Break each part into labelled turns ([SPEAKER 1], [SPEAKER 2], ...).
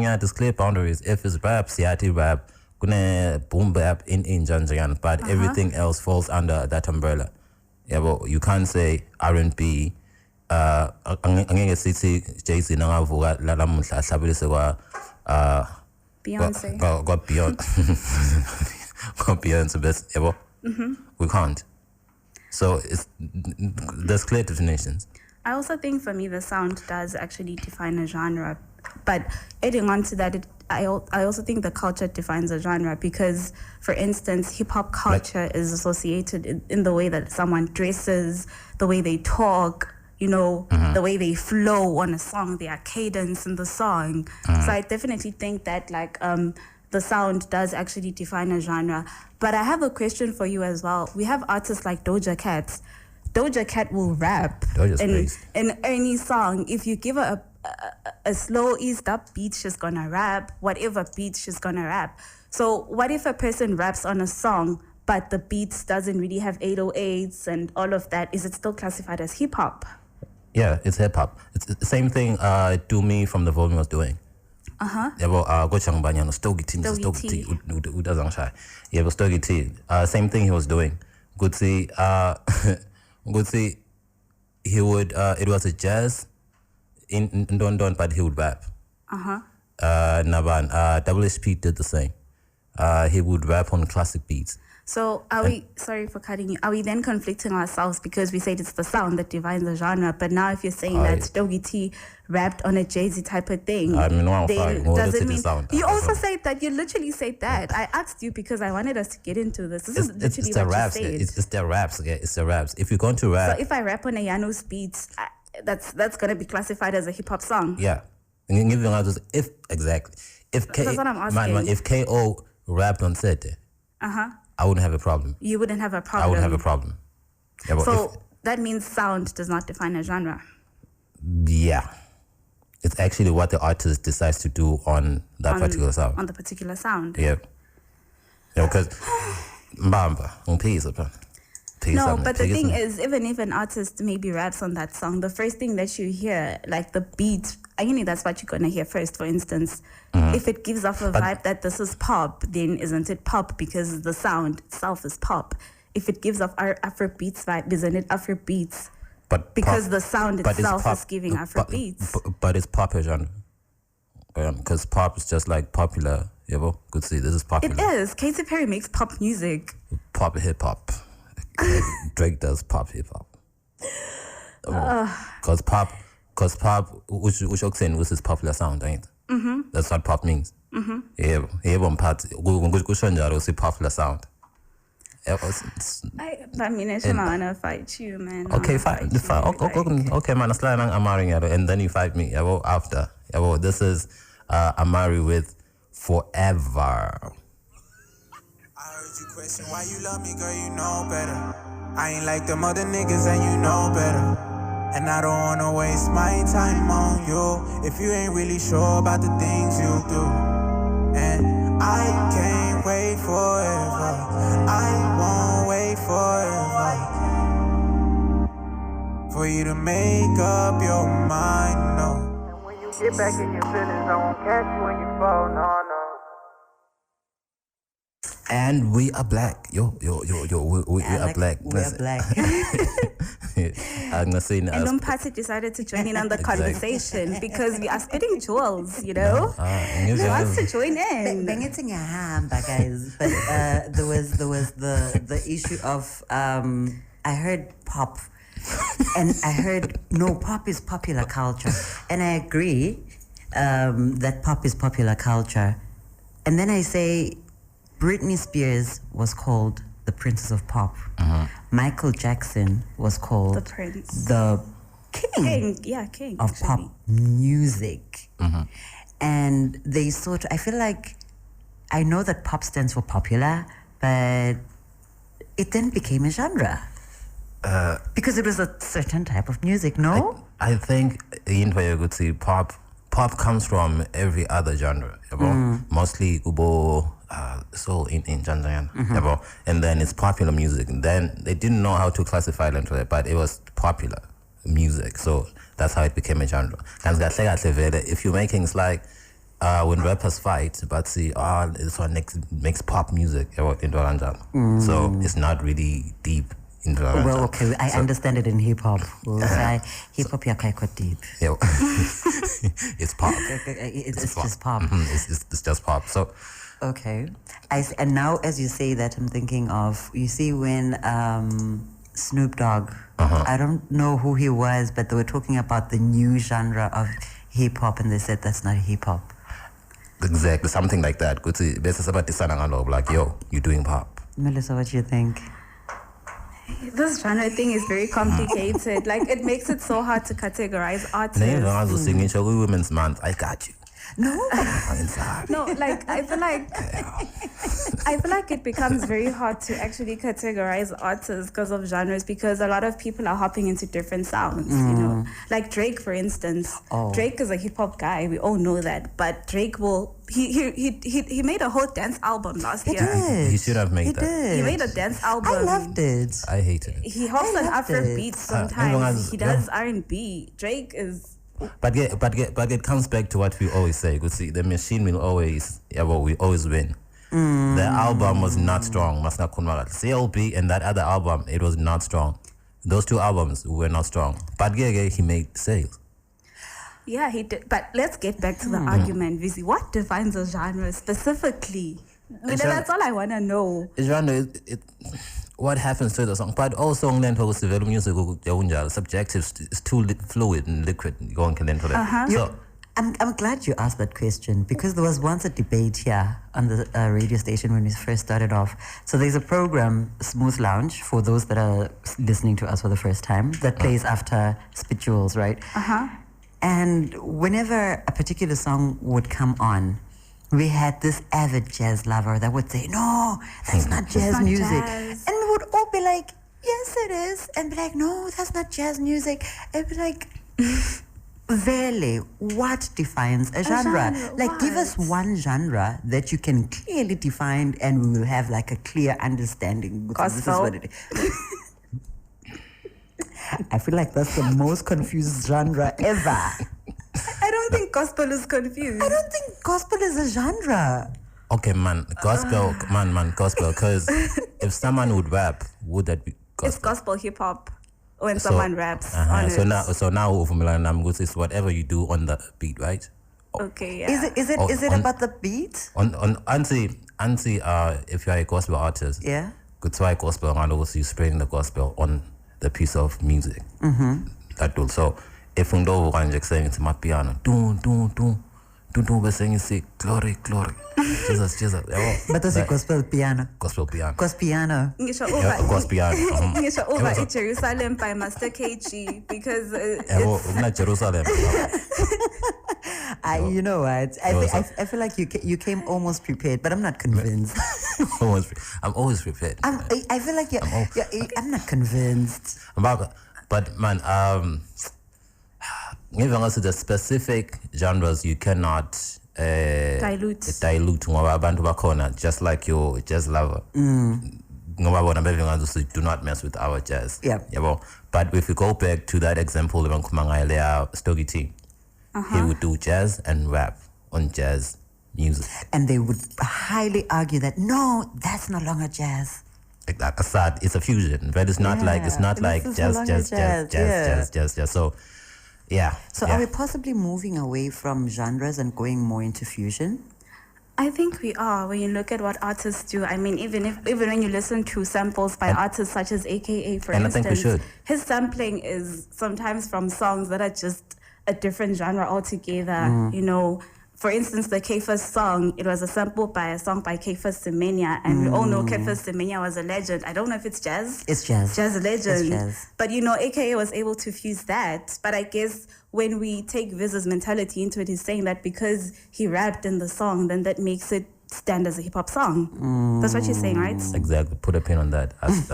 [SPEAKER 1] there's clear boundaries. If it's rap, siati rap, boom bap in Janjayan, but everything else falls under that umbrella. Yeah, well, you can't say R&B. Angeke sithi Jay-Z nangavuka lalamuhla ahlabelise
[SPEAKER 2] Beyonce.
[SPEAKER 1] Got Beyonce best, yabo. We can't. So there's clear definitions.
[SPEAKER 2] I also think for me the sound does actually define a genre, but adding on to that, I also think the culture defines a genre because, for instance, hip-hop culture is associated in the way that someone dresses, the way they talk, the way they flow on a song, their cadence in the song. So I definitely think that the sound does actually define a genre. But I have a question for you as well. We have artists like Doja Cat. Doja Cat will rap in any song. If you give her a slow, eased up beat, she's gonna rap. Whatever beat, she's gonna rap. So what if a person raps on a song, but the beats doesn't really have 808s and all of that? Is it still classified as hip hop?
[SPEAKER 1] Yeah, it's hip hop. It's the same thing Do Me from The Volume was doing. Yeah, well, Gochang Banyan, Stogie T, who doesn't shy. Yeah, but Stogie T, same thing he was doing. Good see, he would, it was a jazz in Don, but he would rap. Naban, WSP did the same. He would rap on classic beats.
[SPEAKER 2] So sorry for cutting you, are we then conflicting ourselves because we said it's the sound that defines the genre, but now if you're saying that Stogie T rapped on a Jay-Z type of thing, then does it mean... You also said that, you literally said that. I asked you because I wanted us to get into this. This is literally
[SPEAKER 1] it's the
[SPEAKER 2] what
[SPEAKER 1] raps.
[SPEAKER 2] you said.
[SPEAKER 1] It's their raps, yeah, it's the raps. If you're going to rap...
[SPEAKER 2] So if I rap on a Yanu's beat, that's going to be classified as a hip-hop song?
[SPEAKER 1] Yeah. Exactly. That's
[SPEAKER 2] what I'm asking.
[SPEAKER 1] If K.O. rapped on Sete, I wouldn't have a problem.
[SPEAKER 2] You wouldn't have a problem?
[SPEAKER 1] I wouldn't have a problem. Yeah,
[SPEAKER 2] so that means sound does not define a genre?
[SPEAKER 1] Yeah. It's actually what the artist decides to do on that particular sound.
[SPEAKER 2] On the particular sound?
[SPEAKER 1] Yeah. Because...
[SPEAKER 2] No, but the thing is, even if an artist maybe raps on that song, the first thing that you hear, like the beat, that's what you're going to hear first, for instance. If it gives off a vibe that this is pop, then isn't it pop because the sound itself is pop? If it gives off our Afrobeats vibe, isn't it Afrobeats? Because the sound itself is giving Afrobeats.
[SPEAKER 1] But it's pop genre. Because pop is just like popular. Yeah, good see, this is popular.
[SPEAKER 2] It is. Katy Perry makes pop music.
[SPEAKER 1] Pop hip-hop. Drake does pop hip-hop. Because pop, which is popular sound, ain't it? That's what pop means. Yeah, part, say popular sound.
[SPEAKER 2] I wanna fight you, man.
[SPEAKER 1] Okay, fine. Okay, man, and then you fight me after. This is Amari with Forever.
[SPEAKER 3] I heard you question why you love me, girl, you know better. I ain't like them other niggas and you know better. And I don't wanna waste my time on you if you ain't really sure about the things you do. And I can't wait forever. I won't wait forever for you to make up your mind, no. And when you get back in your feelings, I won't catch you when you fall, no.
[SPEAKER 1] And we are black. We are black.
[SPEAKER 4] We are black.
[SPEAKER 1] I'm gonna say now.
[SPEAKER 2] And Umpati decided to join in on the conversation because we are spitting jewels, He wants to join in.
[SPEAKER 4] Guys. But there was the issue of I heard pop. And I heard pop is popular culture. And I agree that pop is popular culture. And then I say Britney Spears was called the Princess of Pop. Michael Jackson was called
[SPEAKER 2] the Prince,
[SPEAKER 4] the King
[SPEAKER 2] of
[SPEAKER 4] actually. Pop music. And they I feel like, I know that pop stands for popular, but it then became a genre. Because it was a certain type of music, no?
[SPEAKER 1] I think in you could see pop comes from every other genre, mostly Ubo, soul in Janjayan, and then it's popular music. And then they didn't know how to classify it into it, but it was popular music, so that's how it became a genre. And if you're making it's like when rappers fight, but see, this one makes pop music. So it's not really deep.
[SPEAKER 4] Well, okay, I understand it in hip hop. Hip hop, yeah, quite deep.
[SPEAKER 1] Yeah. It's pop.
[SPEAKER 4] It's just pop.
[SPEAKER 1] It's just pop. So.
[SPEAKER 4] Okay. And now, as you say that, I'm thinking of, you see, when Snoop Dogg, I don't know who he was, but they were talking about the new genre of hip hop, and they said that's not hip hop.
[SPEAKER 1] Exactly, something like that. Like, yo, you're doing pop.
[SPEAKER 4] Melissa, what do you think?
[SPEAKER 2] This genre thing is very complicated. Like, it makes it so hard to categorize artists.
[SPEAKER 1] Singing Women's Month, I got you.
[SPEAKER 4] No.
[SPEAKER 2] No, like I feel like it becomes very hard to actually categorize artists because of genres, because a lot of people are hopping into different sounds, you know. Like Drake, for instance. Drake is a hip hop guy, we all know that, but Drake he made a whole dance album last year.
[SPEAKER 1] He should have made that.
[SPEAKER 2] He made a dance album.
[SPEAKER 4] I loved it.
[SPEAKER 1] I hated it.
[SPEAKER 2] He hops on Afrobeats sometimes. He does R&B. Drake is.
[SPEAKER 1] But it comes back to what we always say. You see, the machine will always, we always win. The album was not strong. CLB and that other album, it was not strong. Those two albums were not strong. But he made sales.
[SPEAKER 2] Yeah, he did. But let's get back to the argument, Visi. What defines a genre specifically? That's all I want to know.
[SPEAKER 1] Genre, what happens to the song? But all song then for develop music, subjective is too fluid and liquid. So
[SPEAKER 4] I'm glad you asked that question, because there was once a debate here on the radio station when we first started off. So there's a program, Smooth Lounge, for those that are listening to us for the first time, that plays after SPIT JEWELZ, right? And whenever a particular song would come on, we had this avid jazz lover that would say, no, that's not jazz music.
[SPEAKER 2] Jazz.
[SPEAKER 4] And we would all be like, yes, it is. And be like, no, that's not jazz music. And be like, really, what defines a genre? Like, give us one genre that you can clearly define, and we will have like a clear understanding. Because this is what it is. I feel like that's the most confused genre ever.
[SPEAKER 2] I don't think gospel is confused.
[SPEAKER 4] I don't think gospel is a genre.
[SPEAKER 1] Okay, man, gospel, gospel. Because if someone would rap, would that be gospel?
[SPEAKER 2] It's gospel hip hop when someone raps. On
[SPEAKER 1] So
[SPEAKER 2] it.
[SPEAKER 1] now, it's whatever you do on the beat, right?
[SPEAKER 2] Okay, yeah.
[SPEAKER 4] Is it about the beat?
[SPEAKER 1] On Auntie, if you're a gospel artist,
[SPEAKER 4] Yeah.
[SPEAKER 1] good try gospel, and also you spreading the gospel on the piece of music. That will. So if we do one saying it's my piano, we're saying it's glory, glory. Jesus.
[SPEAKER 4] But that's a gospel piano.
[SPEAKER 1] Gospel piano.
[SPEAKER 4] Gospel piano.
[SPEAKER 2] Ngisho
[SPEAKER 1] Gospel piano.
[SPEAKER 2] Ngisho over in Jerusalem by Master KG, because
[SPEAKER 1] Not Jerusalem.
[SPEAKER 4] You know what? I feel like you came almost prepared, but I'm not convinced.
[SPEAKER 1] I'm always prepared.
[SPEAKER 4] I feel like I'm not convinced.
[SPEAKER 1] But man, even also the specific genres you cannot dilute ngoba abantu bakhona, just like your jazz lover. Ngoba bona bevinga do not mess with our jazz.
[SPEAKER 4] Yeah.
[SPEAKER 1] But if we go back to that example, even Kumangaya Stogie T, he would do jazz and rap on jazz music.
[SPEAKER 4] And they would highly argue that no, that's no longer jazz.
[SPEAKER 1] Like Assad, it's a fusion, but it's not like jazz. So yeah.
[SPEAKER 4] So are we possibly moving away from genres and going more into fusion?
[SPEAKER 2] I think we are. When you look at what artists do, I mean, even when you listen to samples by artists such as AKA, for instance,
[SPEAKER 1] I think we should.
[SPEAKER 2] His sampling is sometimes from songs that are just a different genre altogether. You know, for instance, the K1st song, it was a sample by a song by K1st Semenya, and we all know K1st Semenya was a legend. I don't know if it's jazz.
[SPEAKER 4] It's jazz.
[SPEAKER 2] Jazz legend.
[SPEAKER 4] It's jazz.
[SPEAKER 2] But you know, AKA was able to fuse that. But I guess when we take Viz's mentality into it, he's saying that because he rapped in the song, then that makes it stand as a hip hop song. That's what you're saying, right?
[SPEAKER 1] Exactly. Put a pin on that. As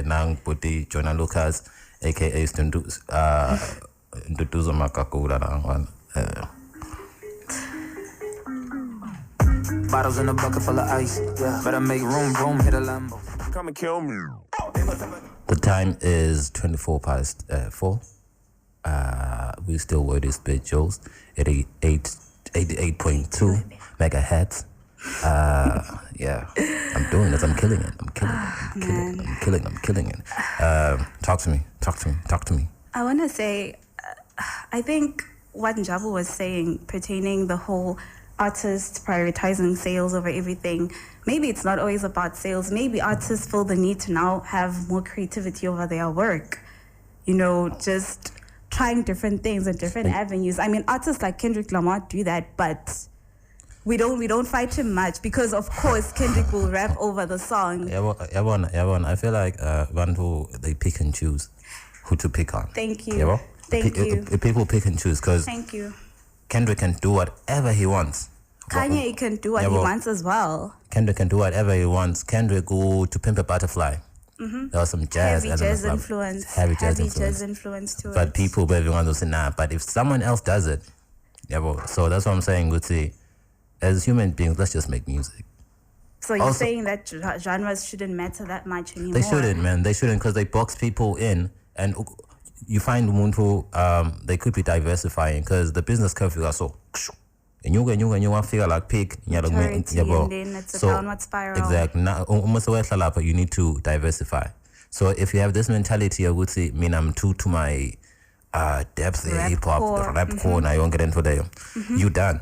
[SPEAKER 1] Nang Puti, Jonah Lucas, AKA Stundus. Ndutuzo makakura na one.
[SPEAKER 3] Bottles in a bucket full of ice. Yeah. Better make room, hit a Lambo. Come and kill me.
[SPEAKER 1] The time is 4. We still word is SPIT JEWELZ, 88.2 megahertz. Yeah, I'm doing this. I'm killing it. I'm killing it. Talk to me.
[SPEAKER 2] I want to say, I think what Njabu was saying pertaining the whole artists prioritizing sales over everything, maybe it's not always about sales. Maybe artists feel the need to now have more creativity over their work. Just trying different things and different avenues. I mean, artists like Kendrick Lamar do that, but we don't fight him much because, of course, Kendrick will rap over the song.
[SPEAKER 1] Everyone, I feel like they pick and choose who to pick on.
[SPEAKER 2] Thank you. Thank you.
[SPEAKER 1] People pick and choose because
[SPEAKER 2] Thank you.
[SPEAKER 1] Kendrick can do whatever he wants.
[SPEAKER 2] Kanye can do what he wants as well.
[SPEAKER 1] Kendrick can do whatever he wants. Kendrick go to Pimp a Butterfly. There was some jazz
[SPEAKER 2] Heavy jazz influence. Heavy jazz influence to
[SPEAKER 1] but
[SPEAKER 2] it.
[SPEAKER 1] people, everyone will say, nah. But if someone else does it, so that's what I'm saying. Would say, as human beings, let's just make music.
[SPEAKER 2] So you're saying that genres shouldn't matter that much anymore?
[SPEAKER 1] They shouldn't, man. They shouldn't because they box people in, and you find Umuntu, they could be diversifying because the business curve is so. And you want to figure like pig,
[SPEAKER 2] and then it's a downward spiral.
[SPEAKER 1] Exactly. Now, you need to diversify. So if you have this mentality, I would say, I'm true to my depth, hip hop, rap core, now you won't get into there. You done.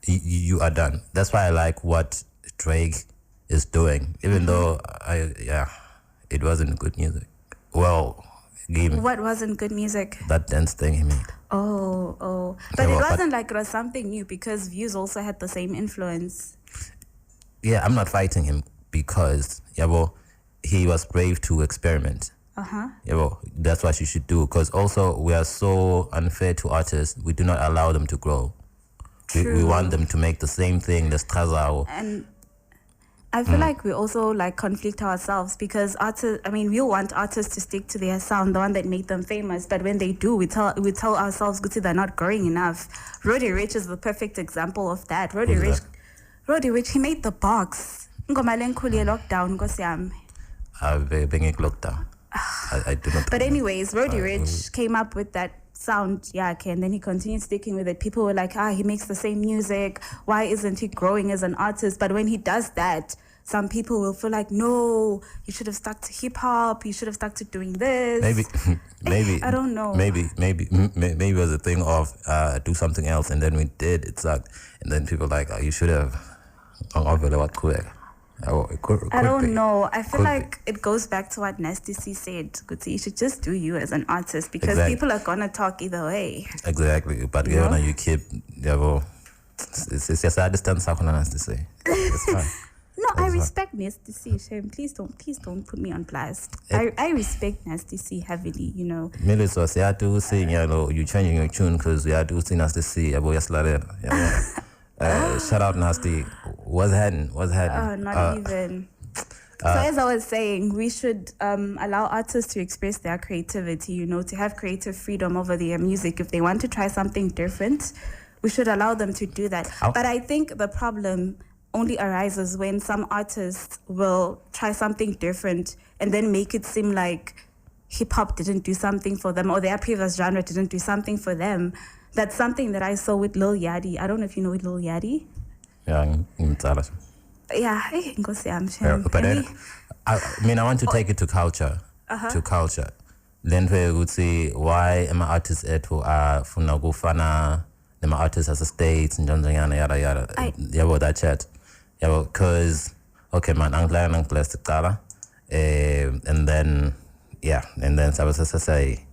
[SPEAKER 1] You are done. That's why I like what Drake is doing, even though it wasn't good music. Well,
[SPEAKER 2] what wasn't good music?
[SPEAKER 1] That dance thing he made.
[SPEAKER 2] Oh. But it wasn't like it was something new because Views also had the same influence.
[SPEAKER 1] Yeah, I'm not fighting him because he was brave to experiment. That's what you should do because also we are so unfair to artists. We do not allow them to grow. We want them to make the same thing.
[SPEAKER 2] And I feel like we also conflict ourselves because we want artists to stick to their sound, the one that made them famous. But when they do, we tell ourselves, they're not growing enough. Roddy Ricch is the perfect example of that. Roddy Ricch, he made the box. Lockdown,
[SPEAKER 1] lockdown. I do not.
[SPEAKER 2] But anyways, Roddy Ricch came up with that sound, and then he continued sticking with it. People were like, he makes the same music. Why isn't he growing as an artist? But when he does that, some people will feel like, no, you should have stuck to hip hop. You should have stuck to doing this.
[SPEAKER 1] Maybe.
[SPEAKER 2] I don't know.
[SPEAKER 1] Maybe it was a thing of do something else, and then we did. It sucked, and then people like, you should have.
[SPEAKER 2] I don't know. I feel like it goes back to what Nasty C said. You should just do you as an artist because people are gonna talk either way.
[SPEAKER 1] Exactly, but you keep it's just I understand something Nasty C. It's fine.
[SPEAKER 2] No, I respect Nasty C. Shame. Please don't put me on blast. I respect Nasty C heavily.
[SPEAKER 1] Maybe so. Say I do sing. You changing your tune because we are do sing Nasty C. Shout out Nasty. What's happening?
[SPEAKER 2] Not even. So as I was saying, we should allow artists to express their creativity, to have creative freedom over their music. If they want to try something different, we should allow them to do that. But I think the problem only arises when some artists will try something different and then make it seem like hip-hop didn't do something for them or their previous genre didn't do something for them. That's something that I saw with Lil Yachty. I don't know if you know Lil Yachty.
[SPEAKER 1] Yeah, but I want to take it to culture. To culture. Then we would say, why am I artists who are funagufana, them artists as a state and yada yada. That chat. Because man, I'm plastic color. And then I was just say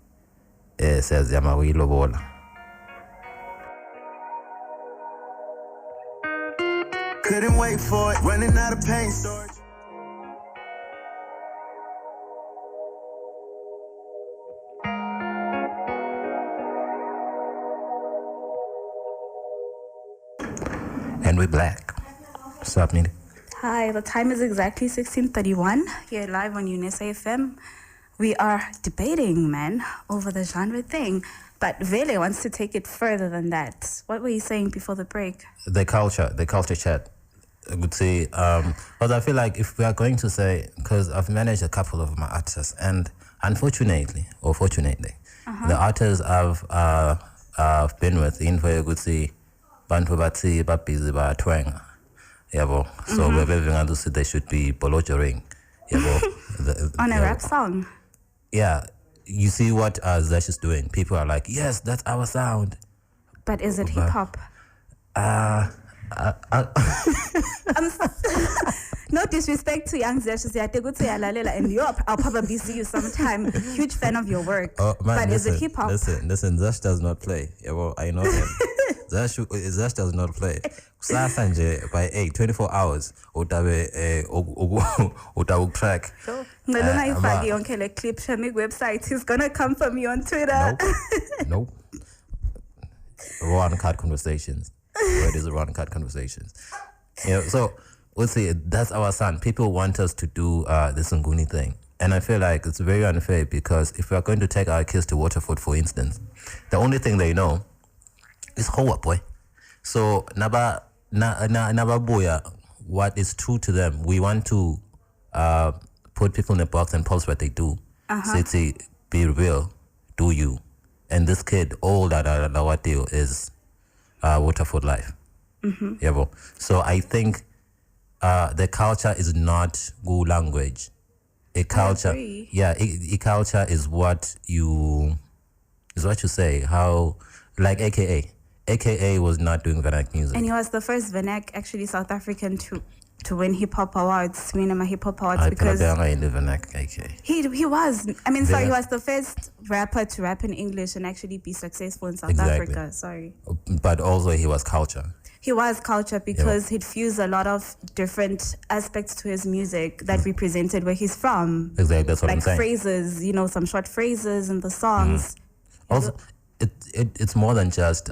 [SPEAKER 1] says Yamawi Lobola.
[SPEAKER 3] Couldn't wait for it, running out of pain storage.
[SPEAKER 1] And we're black. What's up, Nini?
[SPEAKER 2] Hi, the time is exactly 16:31 here live on UNISA FM. We are debating, man, over the genre thing. But Vele wants to take it further than that. What were you saying before the break?
[SPEAKER 1] The culture chat. I would say, because I feel like if we are going to say, because I've managed a couple of my artists, and unfortunately, or fortunately, The artists I've been with, in for good see, bantu bati busy ba twang. Yabo. So we're very to say they should be bologering. Yabo.
[SPEAKER 2] On a rap song.
[SPEAKER 1] Yeah. You see what Zesh is doing. People are like, yes, that's our sound.
[SPEAKER 2] But is it hip hop? No disrespect to young Zesh, and I'll probably see you sometime. Huge fan of your work.
[SPEAKER 1] Oh, man,
[SPEAKER 2] but is it hip hop?
[SPEAKER 1] Listen, Zesh does not play. Yeah, well, I know him. Zesh does not play. Sasanje by 24 hours. Utabe track.
[SPEAKER 2] Clip website. He's gonna come for me on Twitter.
[SPEAKER 1] Nope. Raw and cut conversations. Where is raw and cut conversations? Yeah, so we'll see. That's our son. People want us to do this Nguni thing. And I feel like it's very unfair because if we are going to take our kids to Waterford, for instance, the only thing they know is Hoa boy. So Naba Boya, what is true to them, we want to put people in a box and pulse what they do. So it's be real, do you. And this kid, all that what deal is Waterford life. Yeah, so I think the culture is not good language. A culture, a culture is what you say. How, like AKA was not doing vernac music,
[SPEAKER 2] and he was the first vernac actually South African to win hip hop awards, Minima hip hop awards, because he was. I mean, sorry, he was the first rapper to rap in English and actually be successful in South Africa. Sorry,
[SPEAKER 1] but also he was culture.
[SPEAKER 2] He was culture because he'd fused a lot of different aspects to his music that represented where he's from.
[SPEAKER 1] Exactly, that's what
[SPEAKER 2] like
[SPEAKER 1] I'm saying.
[SPEAKER 2] Phrases, some short phrases in the songs.
[SPEAKER 1] Also, it's more than just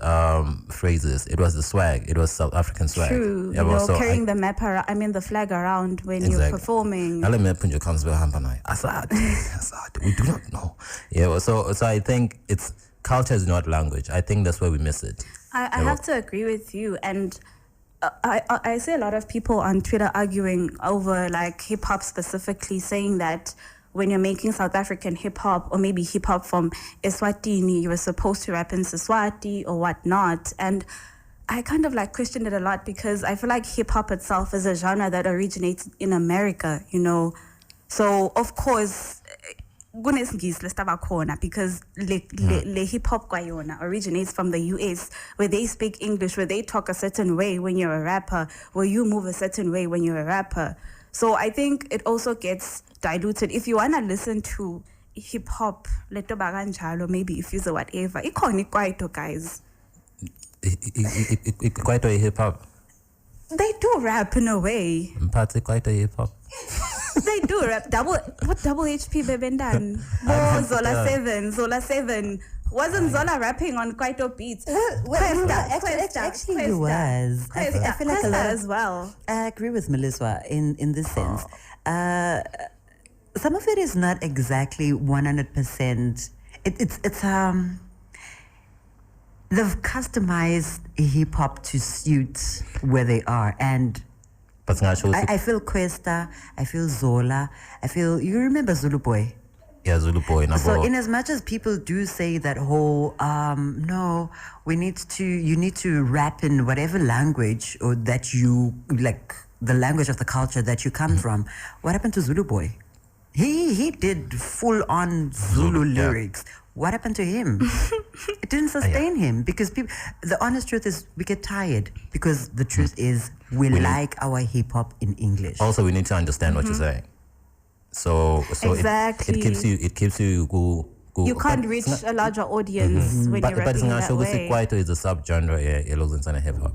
[SPEAKER 1] phrases. It was the swag. It was South African swag.
[SPEAKER 2] True. So carrying the flag around when you're performing. We do
[SPEAKER 1] not know. Yeah. So I think culture is not language. I think that's where we miss it.
[SPEAKER 2] I have to agree with you, and I see a lot of people on Twitter arguing over like hip hop specifically, saying that when you're making South African hip hop or maybe hip hop from Eswatini, you were supposed to rap in Siswati or whatnot. And I kind of like questioned it a lot because I feel like hip hop itself is a genre that originates in America, So of course, because le hip hop originates from the US, where they speak English, where they talk a certain way when you're a rapper, where you move a certain way when you're a rapper. So I think it also gets diluted. If you wanna listen to hip hop, maybe if you say whatever, Kwaito guys.
[SPEAKER 1] Kwaito hip hop.
[SPEAKER 2] They do rap in a way.
[SPEAKER 1] Kwaito hip hop.
[SPEAKER 2] They do rap. Double HP Bebendan. Zola 7. Wasn't Zola rapping on Kwaito beats?
[SPEAKER 4] Actually, he was. I feel like a lot
[SPEAKER 2] as well.
[SPEAKER 4] I agree with Melissa in this sense. Some of it is not exactly 100%. It's they've customized hip hop to suit where they are, and I feel Questa, I feel Zola, you remember Zulu Boy?
[SPEAKER 1] Yeah, Zulu Boy.
[SPEAKER 4] So in as much as people do say that whole, no, you need to rap in whatever language or that you, like the language of the culture that you come from. What happened to Zulu Boy? He did full on Zulu lyrics. What happened to him? It didn't sustain him because the honest truth is we get tired because the truth is we like our hip hop in English.
[SPEAKER 1] Also, we need to understand what you're saying. So
[SPEAKER 2] exactly.
[SPEAKER 1] it keeps you go.
[SPEAKER 2] You can't reach a larger audience when you're rapping that way.
[SPEAKER 1] But Kwaito is a subgenre, in hip hop.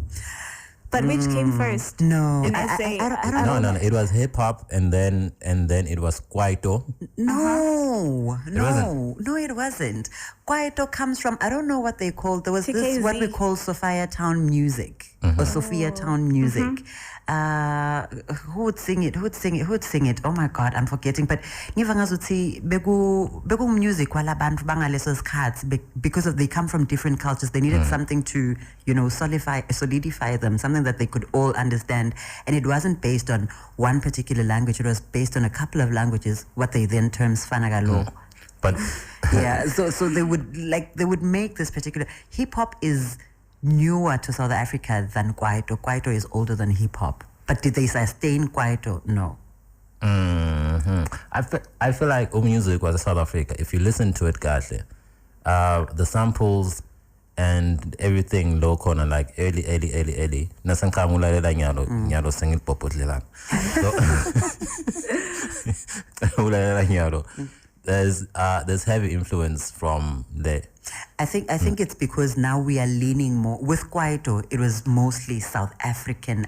[SPEAKER 2] But which came first?
[SPEAKER 4] No,
[SPEAKER 2] I don't know.
[SPEAKER 1] No. It was hip hop, and then it was Kwaito.
[SPEAKER 4] No, it wasn't. Kwaito comes from, I don't know what they call. There was this what we call Sophia Town music or Sophia Town music. Who would sing it? Oh my God, I'm forgetting. But nivangazuthi begu music wala bantu bangaleso skhathi because they come from different cultures. They needed something to solidify them, something that they could all understand. And it wasn't based on one particular language. It was based on a couple of languages. What they then term Sfanagalo.
[SPEAKER 1] But
[SPEAKER 4] Yeah, so they would make this particular hip hop is newer to South Africa than Kwaito. Kwaito is older than hip hop. But did they sustain Kwaito? No.
[SPEAKER 1] I feel like music was South Africa. If you listen to it, Gatle, the samples and everything local and like early. Nasankangulalela nyalo singing popotlela. There's heavy influence from there.
[SPEAKER 4] I think it's because now we are leaning more with Kwaito. It was mostly South African.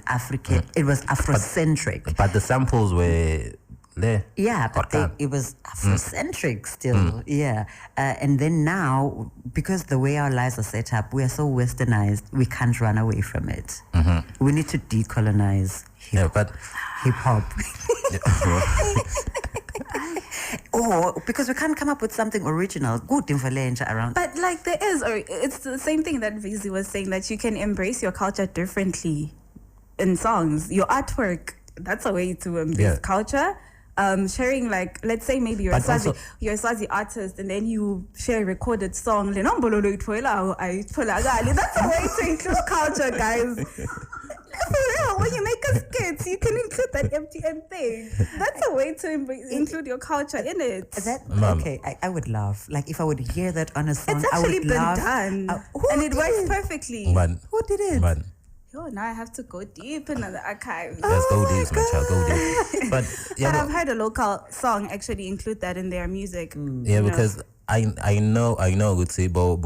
[SPEAKER 4] It was Afrocentric.
[SPEAKER 1] But the samples were there.
[SPEAKER 4] Yeah, but it was Afrocentric still. Yeah, and then now, because the way our lives are set up, we are so westernized. We can't run away from it. We need to decolonize hip hop. Or because we can't come up with something original, good influence around.
[SPEAKER 2] But like there is, or it's the same thing that Vizi was saying, that you can embrace your culture differently in songs. Your artwork, that's a way to embrace culture. Sharing, like, let's say maybe you're a Swazi artist and then you share a recorded song. That's a way to include culture, guys. For real, when you make a skit, you can include that MTN thing. That's a way to include your culture in it.
[SPEAKER 4] Okay, I would laugh. Like if I would hear that on a song,
[SPEAKER 2] it's actually
[SPEAKER 4] I would
[SPEAKER 2] been
[SPEAKER 4] laugh.
[SPEAKER 2] done, and it works perfectly.
[SPEAKER 4] Who did it?
[SPEAKER 2] Yo, now I have to go deep into the archives.
[SPEAKER 1] Let's go deep, my child. Go deep. But
[SPEAKER 2] I've heard a local song actually include that in their music.
[SPEAKER 1] Yeah, because I know good see bo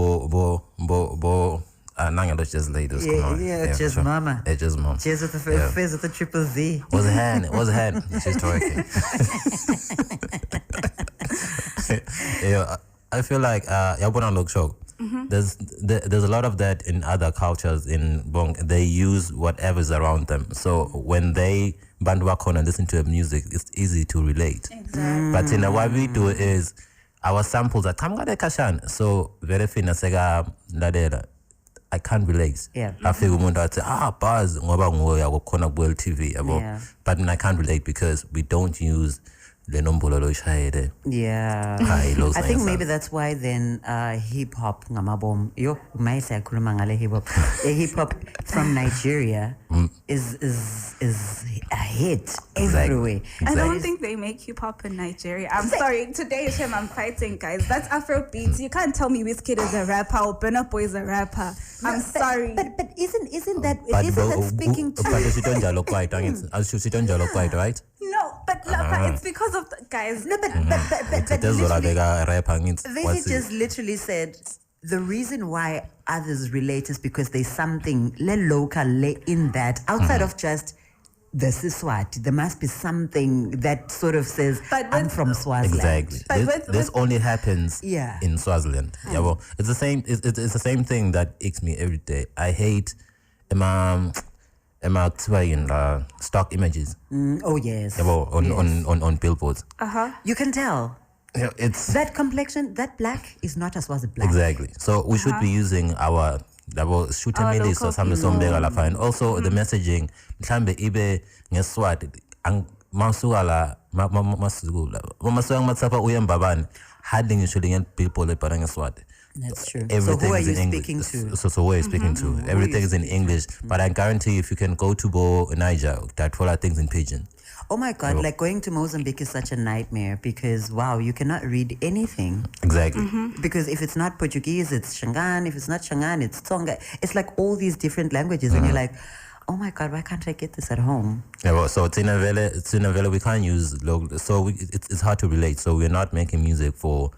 [SPEAKER 1] Nangado's just ladies. Come on.
[SPEAKER 4] Just
[SPEAKER 1] sure.
[SPEAKER 4] mama.
[SPEAKER 1] It's just mom.
[SPEAKER 4] Cheers with the fizz with the triple Z.
[SPEAKER 1] Was a hand. She's twerking. Yeah, I feel like Yabona look show. There's a lot of that in other cultures in Bong. They use whatever's around them. So when they bandwagon and listen to music, it's easy to relate.
[SPEAKER 2] Exactly.
[SPEAKER 1] But what we do is our samples are kamgade kashan. So very finasega ladera. I can't relate.
[SPEAKER 4] Yeah.
[SPEAKER 1] I feel umuntu athi buzz ngoba ngoya kokhona ku TV yabo. But I can't relate because we don't use le nombolo lo ishayede.
[SPEAKER 4] Yeah. I think maybe that's why then hip hop ngamabom yo mayisa yakhuluma ngale hip hop. Hip hop from Nigeria is a hit everywhere.
[SPEAKER 1] Exactly.
[SPEAKER 2] I don't think they make hip hop in Nigeria. I'm sorry. Today is him. I'm fighting, guys. That's Afro beats. You can't tell me Wizkid is a rapper or Burna Boy is a rapper. I'm sorry.
[SPEAKER 4] But isn't that speaking to?
[SPEAKER 1] But she don't jalo quite. She don't jalo quite, right?
[SPEAKER 2] No, but it's because of the guys.
[SPEAKER 4] No, but they just literally said the reason why others relate is because there's something local in that outside of just the Siswati. There must be something that sort of says I'm from Swaziland.
[SPEAKER 1] Exactly. This only happens in Swaziland. Yeah, well, it's the same. It's the same thing that aches me every day. I hate stock images.
[SPEAKER 4] Oh yes.
[SPEAKER 1] Yeah, well, on billboards.
[SPEAKER 4] You can tell.
[SPEAKER 1] Yeah, it's
[SPEAKER 4] that complexion, that black is not as Swazi black.
[SPEAKER 1] Exactly. So we should be using our shooter milis or something and also the messaging mhlambe ibe ngeSwati masukala masukula mamasuyang matsapa uyembabani hardly usually get people lebhala ngeSwati.
[SPEAKER 4] That's true.
[SPEAKER 1] Everything
[SPEAKER 4] so who are
[SPEAKER 1] is
[SPEAKER 4] you
[SPEAKER 1] in
[SPEAKER 4] speaking
[SPEAKER 1] English.
[SPEAKER 4] to?
[SPEAKER 1] So who are you speaking to? Everything is in English. But I guarantee if you can go to Niger, that all things in pidgin.
[SPEAKER 4] Oh my God, like going to Mozambique is such a nightmare because, wow, you cannot read anything.
[SPEAKER 1] Exactly.
[SPEAKER 4] Because if it's not Portuguese, it's Shangaan. If it's not Shangaan, it's Tonga. It's like all these different languages. And you're like, oh my God, why can't I get this at home?
[SPEAKER 1] Yeah, well, so Tinavele, we can't use local. So it's hard to relate. So we're not making music for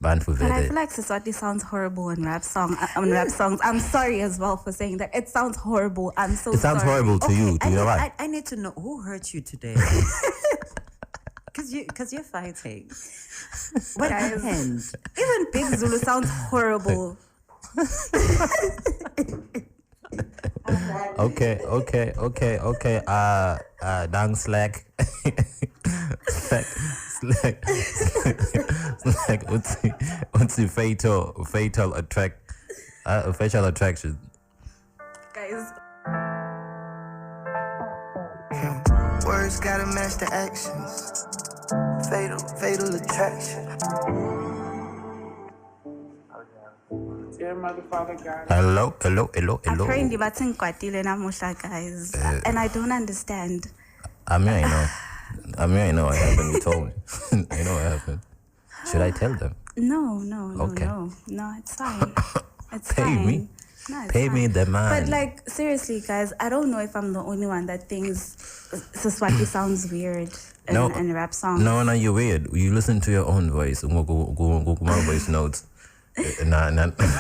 [SPEAKER 1] But
[SPEAKER 2] I feel like Siswati sounds horrible in rap songs. I'm sorry as well for saying that. It sounds horrible. I'm so sorry.
[SPEAKER 1] It sounds horrible to you. Do you know why?
[SPEAKER 4] I need to know who hurt you today. Because you're fighting. What happened?
[SPEAKER 2] Even Big Zulu sounds horrible.
[SPEAKER 1] Okay. Dang slack. Slack. What's the fatal attraction?
[SPEAKER 2] Guys.
[SPEAKER 3] Words gotta match the actions. Fatal attraction. Yeah, motherfucker got it.
[SPEAKER 1] Hello.
[SPEAKER 2] Apparently, but Kwatile namusha, guys, and I don't understand.
[SPEAKER 1] I mean, I know what happened. You told me. I know what happened. Should I tell them?
[SPEAKER 2] No,
[SPEAKER 1] Okay.
[SPEAKER 2] no, it's fine. It's
[SPEAKER 1] Pay
[SPEAKER 2] fine.
[SPEAKER 1] me.
[SPEAKER 2] No, it's
[SPEAKER 1] Pay
[SPEAKER 2] fine.
[SPEAKER 1] me the man.
[SPEAKER 2] But like seriously, guys, I don't know if I'm the only one that thinks Siswati sounds weird in rap songs.
[SPEAKER 1] No, you're weird. You listen to your own voice. Go my voice notes.
[SPEAKER 2] It's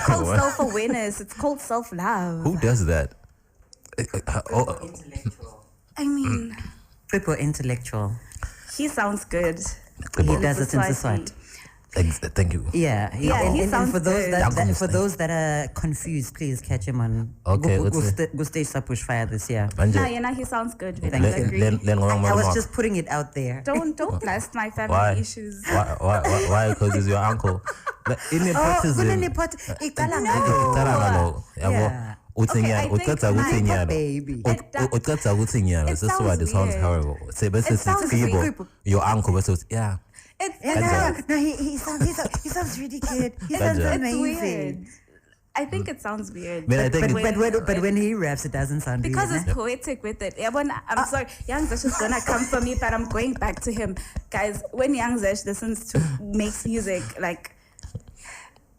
[SPEAKER 2] called self-awareness. It's called self-love.
[SPEAKER 1] Who does that?
[SPEAKER 4] Intellectual.
[SPEAKER 2] I mean,
[SPEAKER 4] People intellectual.
[SPEAKER 2] he sounds good.
[SPEAKER 4] He does it in Siswati.
[SPEAKER 1] Thank you.
[SPEAKER 4] Yeah,
[SPEAKER 2] he
[SPEAKER 4] and
[SPEAKER 2] sounds
[SPEAKER 4] for those
[SPEAKER 2] good.
[SPEAKER 4] for those that are confused, please catch him on.
[SPEAKER 1] Okay,
[SPEAKER 4] go
[SPEAKER 1] let's see.
[SPEAKER 4] go stage Sapush Fire this year.
[SPEAKER 2] Nah, he sounds good. I agree.
[SPEAKER 4] I was just putting it out there.
[SPEAKER 2] Don't blast my family
[SPEAKER 1] Why?
[SPEAKER 2] issues.
[SPEAKER 1] Why? Because he's your uncle. Like, in the
[SPEAKER 4] Yeah.
[SPEAKER 2] Okay, I think
[SPEAKER 4] my baby.
[SPEAKER 2] It
[SPEAKER 1] This is why this sounds
[SPEAKER 2] weird.
[SPEAKER 1] horrible. Say, but
[SPEAKER 2] It
[SPEAKER 1] it's
[SPEAKER 2] sounds
[SPEAKER 1] people.
[SPEAKER 2] weird.
[SPEAKER 1] Your uncle, but it's yeah.
[SPEAKER 4] No, he sounds really good. He sounds
[SPEAKER 1] It's
[SPEAKER 2] It's
[SPEAKER 4] amazing.
[SPEAKER 2] weird. I think it sounds weird.
[SPEAKER 1] But I think
[SPEAKER 4] But when he raps, it doesn't sound
[SPEAKER 2] because
[SPEAKER 4] weird.
[SPEAKER 2] it's poetic with it. I'm sorry, Young Zesh is gonna come for me, but I'm going back to him. Guys, when Young Zesh makes music, like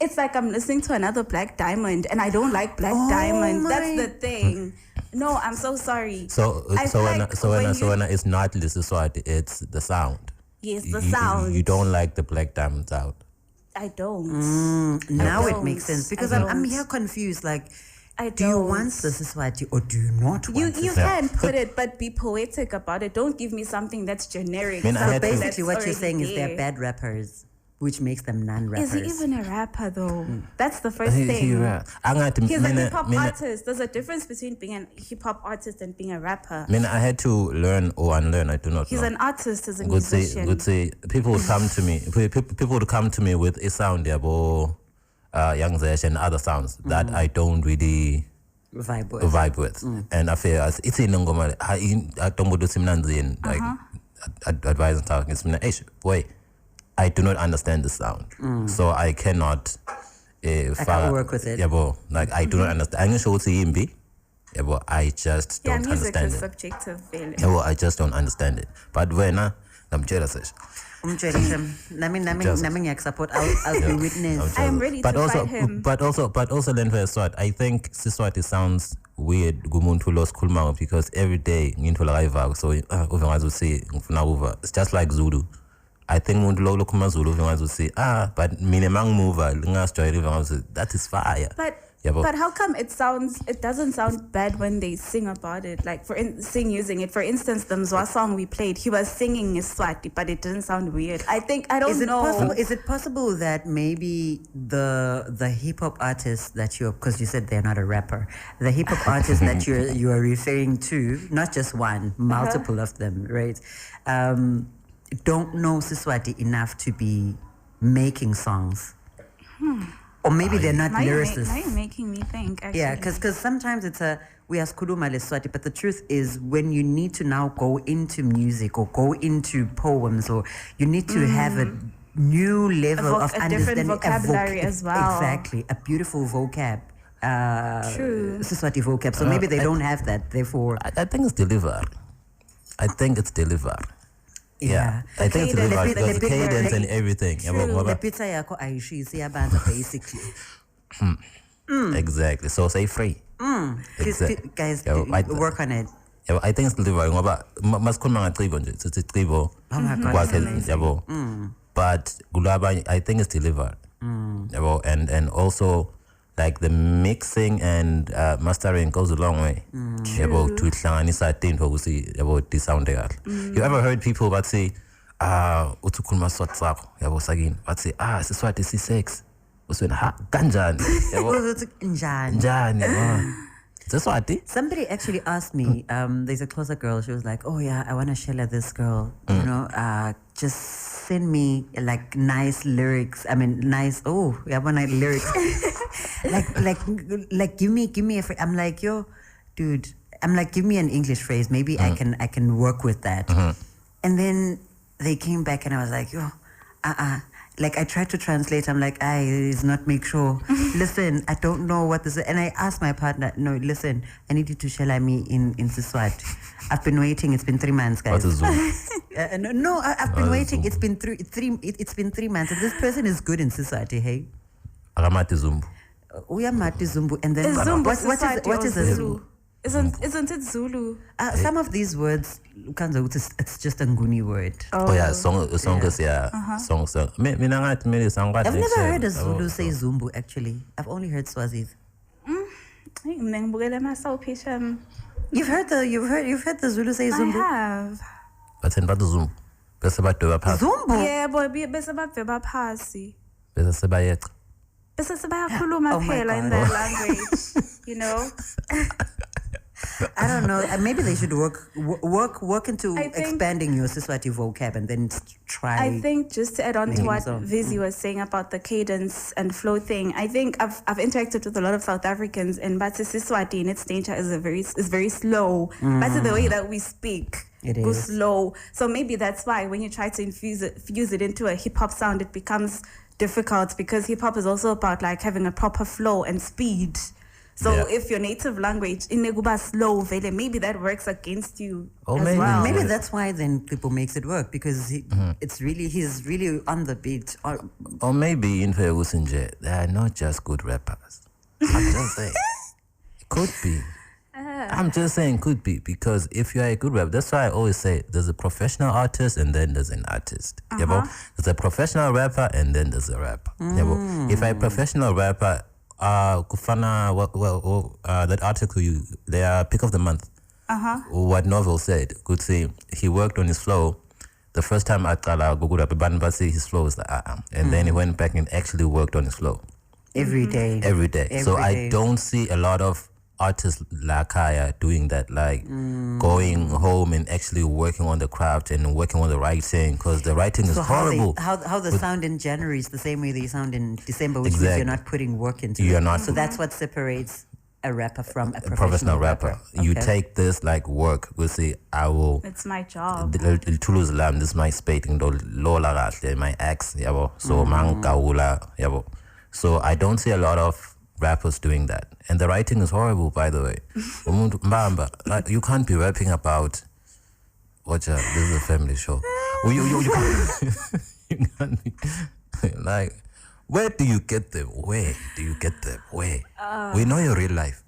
[SPEAKER 2] it's like I'm listening to another Black Diamond, and I don't like Black Diamond. That's the thing. No, I'm so sorry.
[SPEAKER 1] so.
[SPEAKER 2] I feel like when
[SPEAKER 1] It's not this is what it's the sound.
[SPEAKER 2] Yes, the sound.
[SPEAKER 1] You don't like the Black Diamond sound.
[SPEAKER 2] I don't.
[SPEAKER 4] Now
[SPEAKER 2] I
[SPEAKER 4] it
[SPEAKER 2] don't.
[SPEAKER 4] makes sense because
[SPEAKER 2] I
[SPEAKER 4] I'm
[SPEAKER 2] don't.
[SPEAKER 4] here confused. Like,
[SPEAKER 2] I
[SPEAKER 4] do you
[SPEAKER 2] don't.
[SPEAKER 4] want Siswati or do you not want
[SPEAKER 2] You
[SPEAKER 4] Siswati?
[SPEAKER 2] can put it, but be poetic about it. Don't give me something that's generic.
[SPEAKER 1] I mean, I
[SPEAKER 2] something
[SPEAKER 1] had to-
[SPEAKER 2] that's
[SPEAKER 4] Basically, what you're
[SPEAKER 2] already
[SPEAKER 4] saying is they're
[SPEAKER 2] there.
[SPEAKER 4] bad rappers, which makes them non-rappers.
[SPEAKER 2] Is he even a rapper though? That's the first
[SPEAKER 1] He's
[SPEAKER 2] thing. He's a hip hop
[SPEAKER 1] I
[SPEAKER 2] artist. There's a difference between being a hip hop artist and being a rapper.
[SPEAKER 1] I had to learn or unlearn. I do not
[SPEAKER 2] He's
[SPEAKER 1] know.
[SPEAKER 2] an artist, he's a
[SPEAKER 1] Would
[SPEAKER 2] musician.
[SPEAKER 1] say people would come to me. People would come to me with a sound about Young Zesh and other sounds that I don't really
[SPEAKER 4] vibe with.
[SPEAKER 1] And I feel as it's in ngoma. I don't want to simnanzi like advise and talk. It's boy. I do not understand the sound, so I cannot.
[SPEAKER 4] I can't work with it.
[SPEAKER 1] Yeah, but like I do not understand. I'm going to show it. Yeah, but I just
[SPEAKER 2] Yeah,
[SPEAKER 1] don't
[SPEAKER 2] music
[SPEAKER 1] understand
[SPEAKER 2] is
[SPEAKER 1] it.
[SPEAKER 2] subjective, really.
[SPEAKER 1] Yeah, well, I just don't understand it. But when I'm jealous.
[SPEAKER 4] Support. I'll be witness.
[SPEAKER 2] I am ready
[SPEAKER 1] but
[SPEAKER 2] to
[SPEAKER 1] also,
[SPEAKER 2] fight him.
[SPEAKER 1] But also, then for Swat, I think Siswati sounds weird. Gumuntu lost kulma because every day into live so over say it's just like Zulu. I think muntu lo kuma Zulu over say but minemang mover that is fire.
[SPEAKER 2] But how come it doesn't sound bad when they sing about it? Like sing using it. For instance, the Mzwa song we played, he was singing Swati, but it didn't sound weird. I don't know.
[SPEAKER 4] Is it possible that maybe the hip hop artists that because you said they're not a rapper, the hip hop artists that you are referring to, not just one, multiple of them, right? Don't know Siswati enough to be making songs. Or maybe they're not lyricists.
[SPEAKER 2] Now you're making me think, actually.
[SPEAKER 4] Yeah, because sometimes we ask Kuruma Leswati, but the truth is when you need to now go into music or go into poems or you need to have a new level of
[SPEAKER 2] a
[SPEAKER 4] understanding.
[SPEAKER 2] different vocabulary as well.
[SPEAKER 4] Exactly, a beautiful vocab.
[SPEAKER 2] True.
[SPEAKER 4] Siswati vocab. So maybe they don't have that, therefore.
[SPEAKER 1] I think it's delivered. Yeah, I think it's delivered because the cadence and everything.
[SPEAKER 4] The pizza yako aishi siyabanza basically.
[SPEAKER 1] Exactly. So say free.
[SPEAKER 4] Guys,
[SPEAKER 1] Yeah,
[SPEAKER 4] work on it.
[SPEAKER 1] Yeah, I think it's delivered. Ngoba masikhuluma ngacibo nje sithi cibo kwakhe yabo. But kulaba I think it's delivered. Yabo, and also like the mixing and mastering goes a long way. Yabo, to hlanganisa tinto ukuthi yabo di sound kahle. You ever heard people that say utukhuluma swat sakho yabo sakini but say siswati si6 uswena kanjani yabo njani Siswati.
[SPEAKER 4] Somebody actually asked me, there's a closer girl, she was like, oh yeah, I want to share this girl, you know, just send me like nice lyrics. I mean, nice, I want lyrics. like give me a phrase. I'm like, yo, dude, I'm like, give me an English phrase. Maybe I can work with that. And then they came back and I was like, yo, like I tried to translate. I'm like, it's not make sure. Listen, I don't know what this is. And I asked my partner, no, listen, I need you to share me in Siswati. I've been waiting. It's been 3 months, guys.
[SPEAKER 1] What is Zumbu?
[SPEAKER 4] No, I've been waiting.
[SPEAKER 1] Zumbu.
[SPEAKER 4] It's been 3 months. And this person is good in Siswati, hey?
[SPEAKER 1] Akamati Zumbu.
[SPEAKER 4] We are Mati Zumbu. And then
[SPEAKER 2] Is Zumbu
[SPEAKER 4] what is a
[SPEAKER 2] Zulu? Isn't it Zulu?
[SPEAKER 4] some of these words, it's just a Nguni word.
[SPEAKER 1] Oh yeah, song yeah. Song. Mina ngathi mele sangwathi.
[SPEAKER 4] I've never heard a Zulu say Zumbu, actually. I've only heard Swazis. You've heard the Zulu say
[SPEAKER 2] I
[SPEAKER 4] Zumbu?
[SPEAKER 2] have.
[SPEAKER 1] But in Zumbu. Bese badweba phasi.
[SPEAKER 4] Zumbu?
[SPEAKER 2] Yeah, boy, bese baveba phasi.
[SPEAKER 1] Bese sebayeqa.
[SPEAKER 2] Bese sebayakhuluma
[SPEAKER 4] Oh my
[SPEAKER 2] phela in
[SPEAKER 4] God.
[SPEAKER 2] their language, you know?
[SPEAKER 4] I don't know. Maybe they should work into
[SPEAKER 2] I think-
[SPEAKER 4] expanding your Siswati vocab and then try.
[SPEAKER 2] I think just to add on to
[SPEAKER 4] Names
[SPEAKER 2] what
[SPEAKER 4] of-
[SPEAKER 2] Vizzy was saying about the cadence and flow thing, I think I've interacted with a lot of South Africans, and Batsi Siswati in its nature is very slow. Batsi the way that we speak
[SPEAKER 4] It
[SPEAKER 2] goes
[SPEAKER 4] is.
[SPEAKER 2] slow. So maybe that's why when you try to fuse it into a hip hop sound, it becomes difficult, because hip hop is also about like having a proper flow and speed. So
[SPEAKER 1] Yeah.
[SPEAKER 2] if your native language in Neguba slow, vele, maybe that works against you
[SPEAKER 1] Oh,
[SPEAKER 2] as
[SPEAKER 1] maybe.
[SPEAKER 2] well.
[SPEAKER 4] Maybe that's why then people makes it work, because he's really on the beat.
[SPEAKER 1] Or maybe in Usinje, they are not just good rappers. I'm just saying. It could be. I'm just saying could be, because if you are a good rapper, that's why I always say there's a professional artist and then there's an artist. There's a professional rapper and then there's a rapper. If I'm a professional rapper, kufana that article their pick of the month. What Novel said, could say he worked on his flow. The first time I his flow was like and then he went back and actually worked on his flow
[SPEAKER 4] Every day.
[SPEAKER 1] every day. So
[SPEAKER 4] Every
[SPEAKER 1] I
[SPEAKER 4] day.
[SPEAKER 1] don't see a lot of artists like Kaya doing that, like going home and actually working on the craft and working on the writing, because the writing is
[SPEAKER 4] So
[SPEAKER 1] horrible.
[SPEAKER 4] how the sound in January is the same way they sound in December, which means
[SPEAKER 1] Exactly.
[SPEAKER 4] you're not putting work into
[SPEAKER 1] You're
[SPEAKER 4] it.
[SPEAKER 1] not.
[SPEAKER 4] So that's what separates a rapper from a
[SPEAKER 1] Professional rapper. You
[SPEAKER 4] Okay.
[SPEAKER 1] take this like work. We say I will.
[SPEAKER 2] It's my job.
[SPEAKER 1] Toulouse lam. This is my spade. Lola gahle, my ex. Yabo. So mangkaula. Yabo. So I don't see a lot of rappers doing that, and the writing is horrible, by the way. Mbamba, like, you can't be rapping about. Watch out, this is a family show. You can't, you can't be, like, where do you get them? Where do you get them? Where? We know your real life.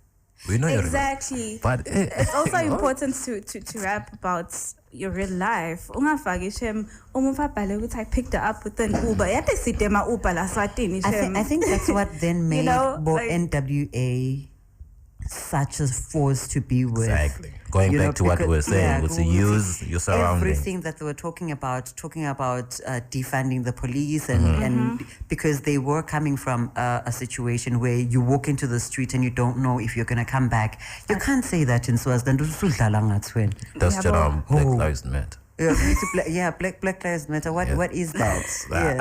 [SPEAKER 1] We know your real life.
[SPEAKER 2] Exactly.
[SPEAKER 1] But
[SPEAKER 2] It's also important to rap about your real life. Ungafaki shem umufabhale ukuthi I picked her up with an Uber. Yate sitema Uber la swatini shem.
[SPEAKER 4] I think that's what then made
[SPEAKER 2] know,
[SPEAKER 4] both
[SPEAKER 2] like-
[SPEAKER 4] NWA such a force to be with.
[SPEAKER 1] Exactly. Going
[SPEAKER 4] You know,
[SPEAKER 1] back to what we were saying, was to use your surroundings.
[SPEAKER 4] Everything that they were talking about defunding the police, and because they were coming from a situation where you walk into the street and you don't know if you're going to come back. You can't say that in Swaziland.
[SPEAKER 1] That's
[SPEAKER 2] Yeah,
[SPEAKER 1] just
[SPEAKER 2] but-
[SPEAKER 1] Black
[SPEAKER 4] Oh.
[SPEAKER 1] Lives Matter.
[SPEAKER 4] Black Lives Matter. What is that?
[SPEAKER 1] But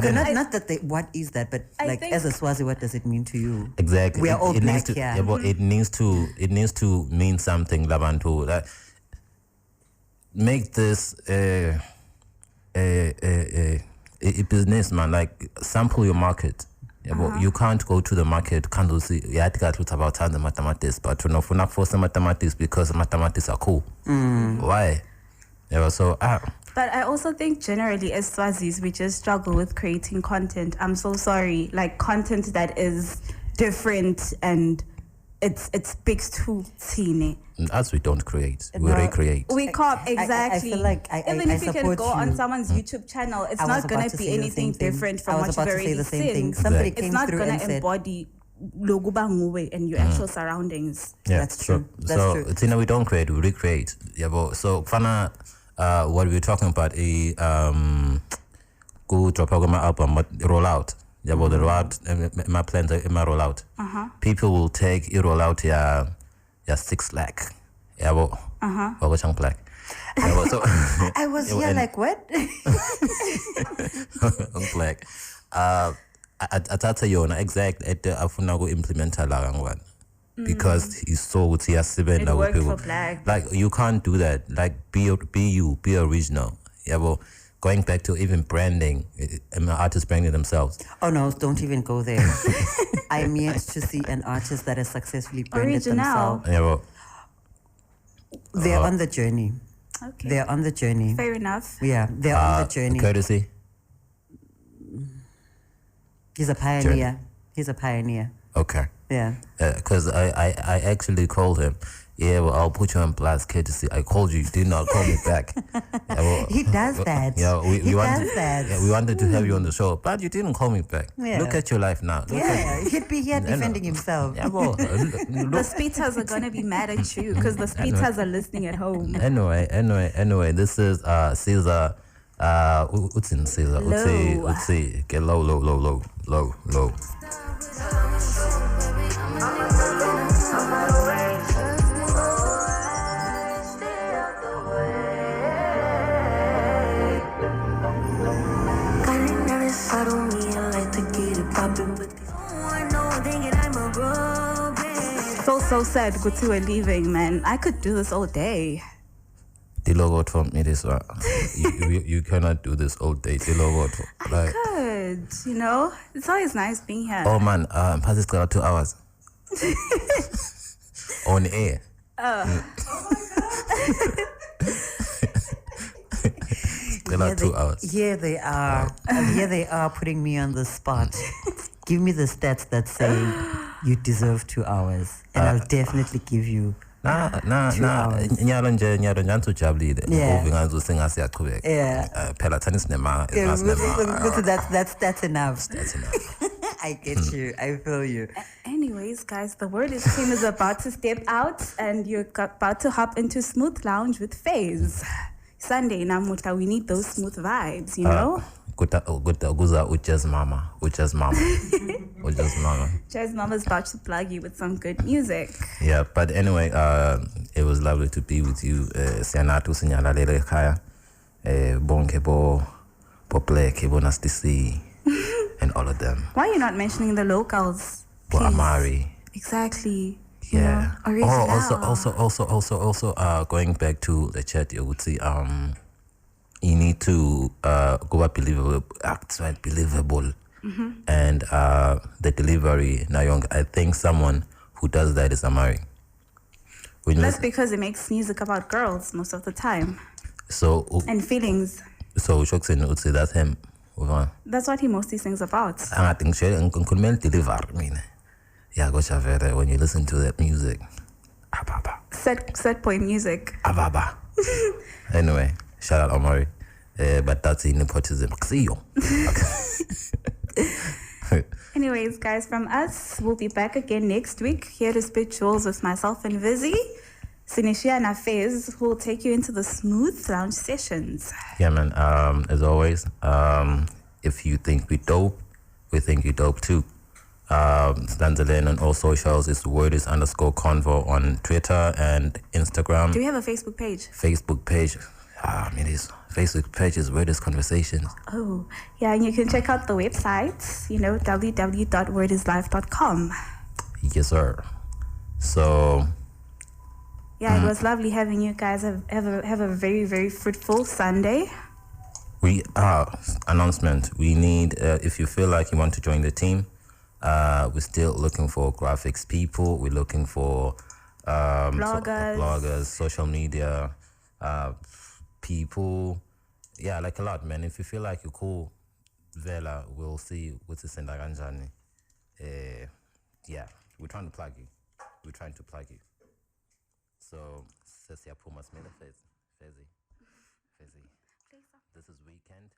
[SPEAKER 4] Okay,
[SPEAKER 1] then,
[SPEAKER 4] not that what is that, but
[SPEAKER 2] I
[SPEAKER 4] like
[SPEAKER 2] think-
[SPEAKER 4] as a Swazi, what does it mean to you?
[SPEAKER 1] exactly.
[SPEAKER 4] We are all
[SPEAKER 1] it needs
[SPEAKER 4] black
[SPEAKER 1] to,
[SPEAKER 4] here.
[SPEAKER 1] but it needs to mean something, Labantu. Like, make this a business, man. Like, sample your market. But you can't go to the market, can't do see. You have to get about the mathematics, but you know, for not force mathematics because mathematics are cool. Why? So
[SPEAKER 2] But I also think generally as Swazis, we just struggle with creating content. I'm so sorry. Like content that is different and it speaks to Tine.
[SPEAKER 1] as we don't create, we
[SPEAKER 4] No.
[SPEAKER 1] recreate.
[SPEAKER 2] We can't exactly.
[SPEAKER 4] feel like
[SPEAKER 2] even
[SPEAKER 4] I
[SPEAKER 2] if you can
[SPEAKER 4] support
[SPEAKER 2] go on
[SPEAKER 4] you.
[SPEAKER 2] someone's YouTube channel, it's
[SPEAKER 4] I was
[SPEAKER 2] not
[SPEAKER 4] about
[SPEAKER 2] gonna
[SPEAKER 4] to
[SPEAKER 2] be
[SPEAKER 4] say the
[SPEAKER 2] anything
[SPEAKER 4] same thing.
[SPEAKER 2] different from
[SPEAKER 4] I was
[SPEAKER 2] what you've
[SPEAKER 4] about to
[SPEAKER 2] already
[SPEAKER 4] say the same
[SPEAKER 2] seen.
[SPEAKER 4] thing. Somebody
[SPEAKER 1] Exactly.
[SPEAKER 2] It's
[SPEAKER 4] came
[SPEAKER 2] not
[SPEAKER 4] through
[SPEAKER 2] gonna
[SPEAKER 4] and said,
[SPEAKER 2] embody loguba nguwe and your actual surroundings.
[SPEAKER 1] Yeah,
[SPEAKER 4] That's true. That's
[SPEAKER 1] so
[SPEAKER 4] true.
[SPEAKER 1] Tina, we don't create, we recreate. Yeah, but so Fana, what we're talking about is go drop my album, but roll out. Yeah, but the roll out, my plans, my roll out. People will take it roll out. Yeah, 6 lakh. Yeah, but what chang black. Yeah, but so
[SPEAKER 4] I was
[SPEAKER 1] Yeah,
[SPEAKER 4] here
[SPEAKER 1] and-
[SPEAKER 4] like, what?
[SPEAKER 1] black. Atata yona exact at afuna go implement la ngwan. Because he's so
[SPEAKER 2] It
[SPEAKER 1] siyasebenta
[SPEAKER 2] worked
[SPEAKER 1] with people.
[SPEAKER 2] for black.
[SPEAKER 1] Like you can't do that. Like be you, be original. Yeah, but going back to even branding, artists branding themselves.
[SPEAKER 4] Oh no, don't even go there. I'm yet to see an artist that has successfully branded
[SPEAKER 2] Original.
[SPEAKER 4] themselves.
[SPEAKER 1] Yeah, well,
[SPEAKER 4] They're on the journey.
[SPEAKER 2] Okay.
[SPEAKER 4] They're on the journey.
[SPEAKER 2] Fair enough.
[SPEAKER 4] Yeah, they're on the journey.
[SPEAKER 1] Courtesy.
[SPEAKER 4] He's a pioneer. He's a pioneer.
[SPEAKER 1] Okay.
[SPEAKER 4] Yeah.
[SPEAKER 1] Because I actually called him. Yeah, well, I'll put you on blast, Courtesy. I called you. You did not call me back. Yeah, well,
[SPEAKER 4] He does that.
[SPEAKER 1] Yeah,
[SPEAKER 4] He does that.
[SPEAKER 1] Yeah, we wanted to have you on the show, but you didn't call me back.
[SPEAKER 4] Yeah.
[SPEAKER 1] Look at your life now.
[SPEAKER 4] He'd be here defending himself.
[SPEAKER 1] Yeah, well,
[SPEAKER 2] The Spitters are gonna be mad at you because the Spitters are listening at home.
[SPEAKER 1] Anyway, this is Caesar. What's in Caesar? Let's see. Get low.
[SPEAKER 2] So sad Guti we're leaving, man. I could do this all day.
[SPEAKER 1] Dilogot from it is you cannot do this all day. Dilogot.
[SPEAKER 2] I could, you know? It's always nice being here.
[SPEAKER 1] Oh man, pass this got 2 hours. On air. Still 2 hours.
[SPEAKER 4] Here they are. Here they are putting me on the spot. Give me the stats that say you deserve 2 hours. And I'll definitely give you
[SPEAKER 1] Nyalo nje ujabulile.
[SPEAKER 4] Yeah.
[SPEAKER 1] Uvingazi usengasiyakhubeka.
[SPEAKER 4] Yeah.
[SPEAKER 1] Phela thani sinema.
[SPEAKER 4] That's enough.
[SPEAKER 1] That's enough.
[SPEAKER 4] I get you. I feel you.
[SPEAKER 2] Anyways, guys, the word is team is about to step out and you're about to hop into Smooth Lounge with FaZe. Sunday, Namuta, we need those smooth vibes, you know?
[SPEAKER 1] Guza Ujas Mama. Ujas Mama.
[SPEAKER 2] Jazz Mama's about to plug you with some good music.
[SPEAKER 1] Yeah, but anyway, it was lovely to be with you. Sianatu sinyala lele kaya. Bonke bo Blake, bo Nasty and all of them.
[SPEAKER 2] Why are you not mentioning the locals?
[SPEAKER 1] Bo
[SPEAKER 2] please?
[SPEAKER 1] Amari.
[SPEAKER 2] Exactly.
[SPEAKER 1] Yeah.
[SPEAKER 2] You know,
[SPEAKER 1] Also, going back to the chat, you would see, you need to go up believable, act right, believable, and the delivery. Nayong, I think someone who does that is Amari.
[SPEAKER 2] That's because it makes music about girls most of the time.
[SPEAKER 1] So
[SPEAKER 2] and feelings.
[SPEAKER 1] So Shoksen would say that's him.
[SPEAKER 2] That's what he mostly sings about.
[SPEAKER 1] I think she could deliver. Yeah, go Chavere, when you listen to that music. Ababa.
[SPEAKER 2] Set point music.
[SPEAKER 1] Ababa. Anyway, shout out Omari. But that's in nepotism. See you.
[SPEAKER 2] Anyways, guys, from us, we'll be back again next week. Here to SPIT JEWELZ with myself and Vizzy. Sinishia and FaZe will take you into the Smooth Lounge sessions.
[SPEAKER 1] Yeah, man. As always, if you think we dope, we think you dope too. Stanzalene on all socials is wordis_convo on Twitter and Instagram.
[SPEAKER 2] Do we have a Facebook page?
[SPEAKER 1] Facebook page. It is. Facebook page is Wordis Conversations.
[SPEAKER 2] Oh, yeah, and you can check out the website, www.wordislife.com.
[SPEAKER 1] Yes, sir. So...
[SPEAKER 2] Yeah, it was lovely having you guys. Have a very, very fruitful Sunday.
[SPEAKER 1] We announcement. We need, if you feel like you want to join the team, we're still looking for graphics people. We're looking for bloggers, social media people. Yeah, like a lot, man. If you feel like you're cool, Vela, we'll see what's this in Daganjani. Yeah, we're trying to plug you. So, Cecia Pumas Miller Fezzy. This is weekend.